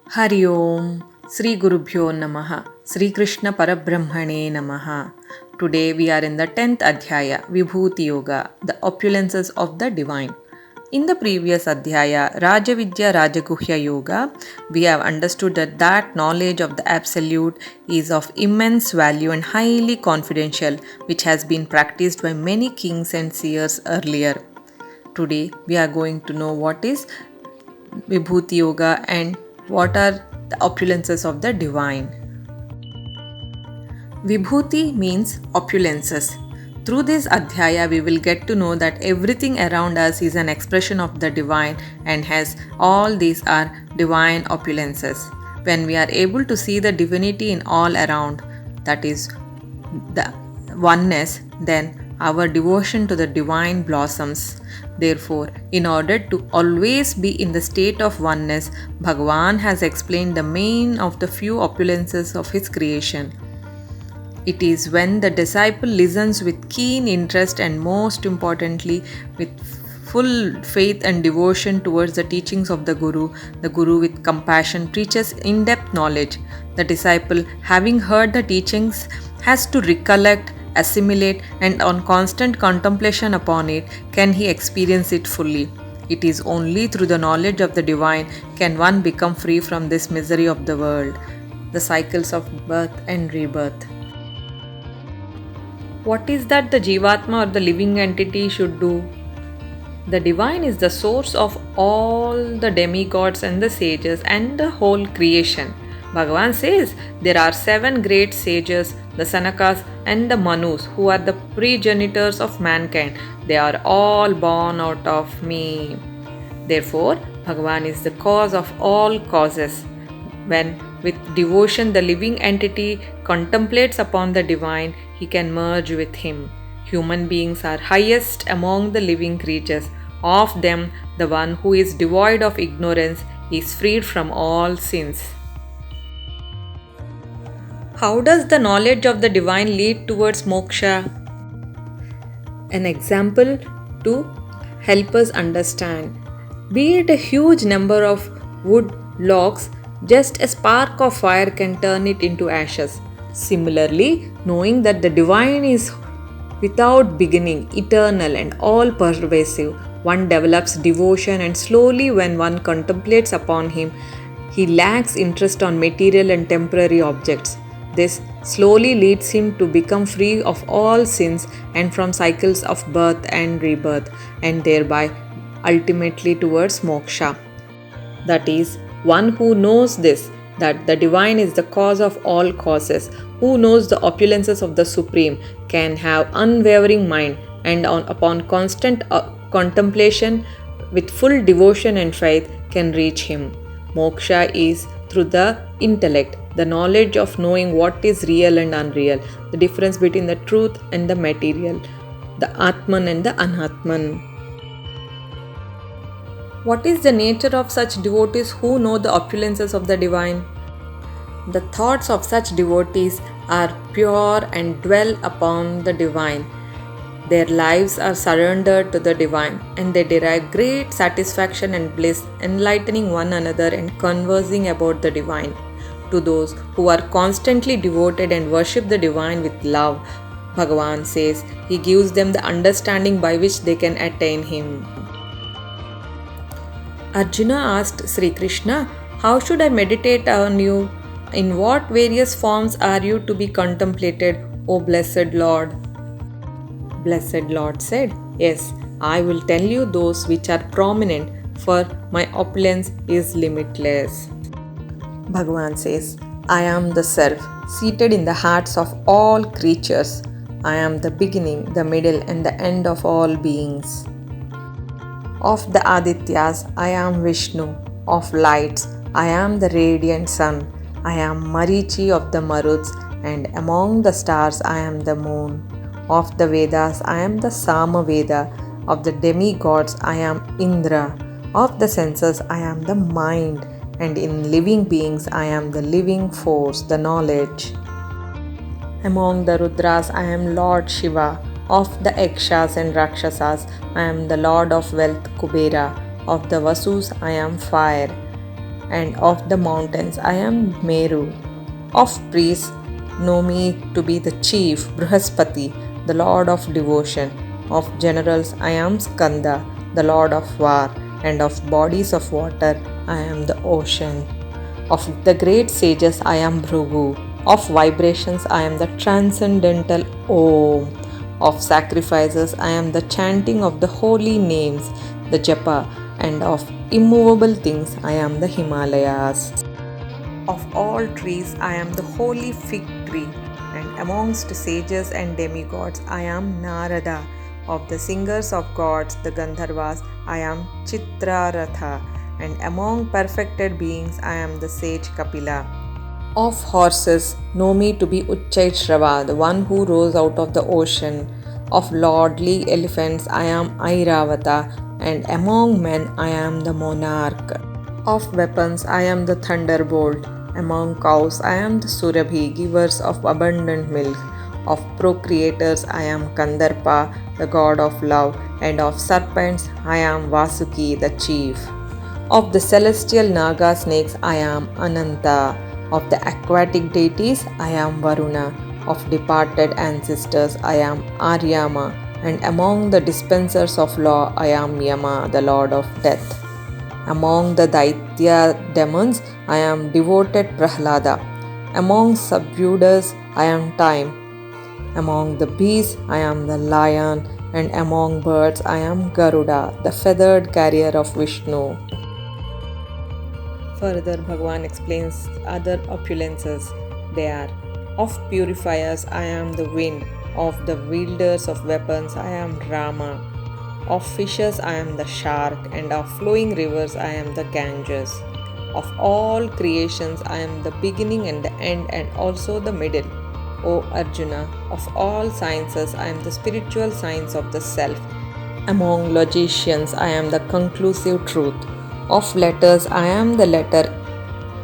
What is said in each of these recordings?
Hari Om, Sri Gurubhyo Namaha, Sri Krishna Parabrahmane Namaha. Today we are in the 10th Adhyaya, Vibhuti Yoga, the opulences of the divine. In the previous Adhyaya, Rajavidya Rajaguhya Yoga, we have understood that knowledge of the Absolute is of immense value and highly confidential, which has been practiced by many kings and seers earlier. Today we are going to know what is Vibhuti Yoga and what are the opulences of the divine. Vibhuti means opulences. Through this adhyaya, we will get to know that everything around us is an expression of the divine, and hence all these are divine opulences. When we are able to see the divinity in all around, that is the oneness, then our devotion to the divine blossoms. Therefore, in order to always be in the state of oneness, Bhagavan has explained the main of the few opulences of his creation. It is when the disciple listens with keen interest and, most importantly, with full faith and devotion towards the teachings of the Guru with compassion preaches in depth knowledge. The disciple, having heard the teachings, has to recollect, assimilate, and on constant contemplation upon it can he experience it fully. It is only through the knowledge of the divine can one become free from this misery of the world, the cycles of birth and rebirth. What is that the Jivatma or the living entity should do? The divine is the source of all the demigods and the sages and the whole creation. Bhagavan says there are 7 great sages, the Sanakas and the Manus, who are the progenitors of mankind. They are all born out of me. Therefore, Bhagavan is the cause of all causes. When with devotion the living entity contemplates upon the divine, he can merge with him. Human beings are highest among the living creatures. Of them, the one who is devoid of ignorance is freed from all sins. How does the knowledge of the divine lead towards moksha? An example to help us understand. Be it a huge number of wood logs, just a spark of fire can turn it into ashes. Similarly, knowing that the divine is without beginning, eternal, and all pervasive, one develops devotion, and slowly, when one contemplates upon him, he lacks interest on material and temporary objects. This slowly leads him to become free of all sins and from cycles of birth and rebirth, and thereby ultimately towards moksha. That is, one who knows this, that the divine is the cause of all causes, who knows the opulences of the Supreme, can have unwavering mind, and upon constant contemplation with full devotion and faith can reach him. Moksha is through the intellect, the knowledge of knowing what is real and unreal, the difference between the truth and the material, the Atman and the Anatman. What is the nature of such devotees who know the opulences of the divine? The thoughts of such devotees are pure and dwell upon the divine. Their lives are surrendered to the divine, and they derive great satisfaction and bliss, enlightening one another and conversing about the divine. To those who are constantly devoted and worship the divine with love, Bhagavan says he gives them the understanding by which they can attain him. Arjuna asked Sri Krishna, "How should I meditate on you? In what various forms are you to be contemplated, O blessed Lord?" Blessed Lord said, "Yes, I will tell you those which are prominent, for my opulence is limitless." Bhagavan says, "I am the Self, seated in the hearts of all creatures. I am the beginning, the middle, and the end of all beings. Of the Adityas, I am Vishnu. Of lights, I am the radiant sun. I am Marichi of the Maruts, and among the stars, I am the moon. Of the Vedas, I am the Samaveda. Of the demigods, I am Indra. Of the senses, I am the mind. And in living beings, I am the living force, the knowledge. Among the Rudras, I am Lord Shiva. Of the Yakshas and Rakshasas, I am the Lord of Wealth Kubera. Of the Vasus, I am fire. and of the mountains I am Meru. Of priests know me to be the chief Brihaspati, the lord of devotion. Of generals I am Skanda, the lord of war, and of bodies of water I am the ocean. Of the great sages I am Bhrigu. Of vibrations I am the transcendental Om. Of sacrifices I am the chanting of the holy names, the Japa, and of immovable things I am the Himalayas. Of all trees I am the holy fig tree, and amongst sages and demigods I am Narada. Of the singers of gods, the Gandharvas, I am Chitraratha, and among perfected beings I am the sage Kapila. Of horses, know me to be Uchchaishrava, the one who rose out of the ocean. Of lordly elephants, I am Airavata, and among men, I am the monarch. Of weapons, I am the thunderbolt. Among cows, I am the Surabhi, givers of abundant milk. Of procreators, I am Kandarpa, the god of love, and of serpents, I am Vasuki, the chief. Of the celestial Naga snakes, I am Ananta. Of the aquatic deities, I am Varuna. Of departed ancestors, I am Aryama. And among the dispensers of law, I am Yama, the lord of death. Among the Daitya demons, I am devoted Prahlada. Among subduers, I am Time. Among the beasts, I am the lion. And among birds, I am Garuda, the feathered carrier of Vishnu. Further, Bhagavan explains other opulences. They are: of purifiers, I am the wind. Of the wielders of weapons, I am Rama. Of fishes, I am the shark. And of flowing rivers, I am the Ganges. Of all creations, I am the beginning and the end, and also the middle. O Arjuna, of all sciences, I am the spiritual science of the self. Among logicians, I am the conclusive truth. Of letters, I am the letter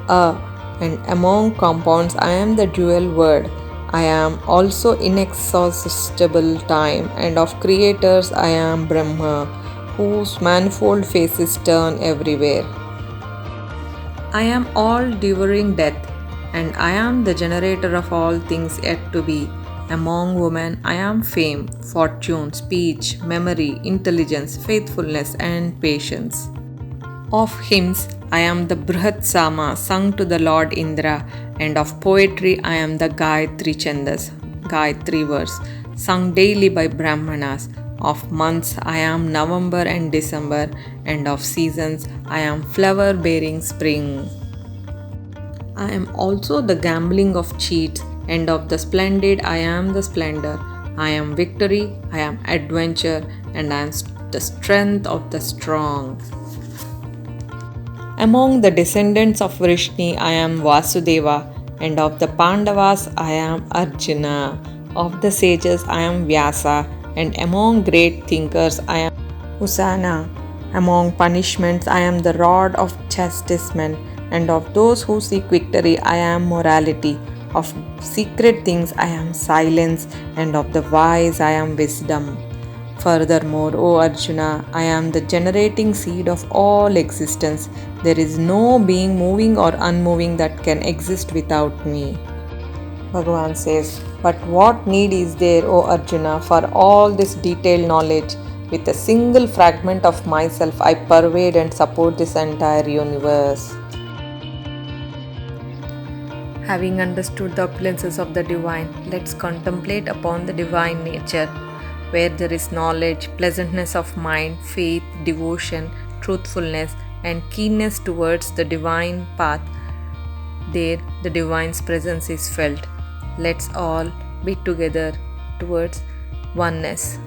A, and among compounds, I am the dual word. I am also inexhaustible time, and of creators, I am Brahma, whose manifold faces turn everywhere. I am all devouring death, and I am the generator of all things yet to be. Among women, I am fame, fortune, speech, memory, intelligence, faithfulness, and patience. Of hymns, I am the Brihat Sama, sung to the Lord Indra, and of poetry, I am the Gayatri Chandas, Gayatri verse, sung daily by Brahmanas. Of months, I am November and December, and of seasons, I am flower bearing spring. I am also the gambling of cheats, and of the splendid, I am the splendor. I am victory, I am adventure, and I am the strength of the strong. Among the descendants of Vrishni, I am Vasudeva, and of the Pandavas, I am Arjuna. Of the sages, I am Vyasa, and among great thinkers, I am Usana. Among punishments, I am the rod of chastisement, and of those who seek victory, I am morality. Of secret things, I am silence, and of the wise, I am wisdom. Furthermore, O Arjuna, I am the generating seed of all existence. There is no being moving or unmoving that can exist without me. Bhagavan says, but what need is there, O Arjuna, for all this detailed knowledge? With a single fragment of myself, I pervade and support this entire universe. Having understood the opulences of the divine, let's contemplate upon the divine nature, where there is knowledge, pleasantness of mind, faith, devotion, truthfulness, and keenness towards the divine path. There, the divine's presence is felt. Let's all be together towards oneness.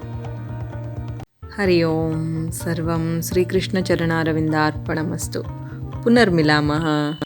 Hari Om Sarvam Sri Krishna Charana Ravindar Padamastu. Punarmilamaha.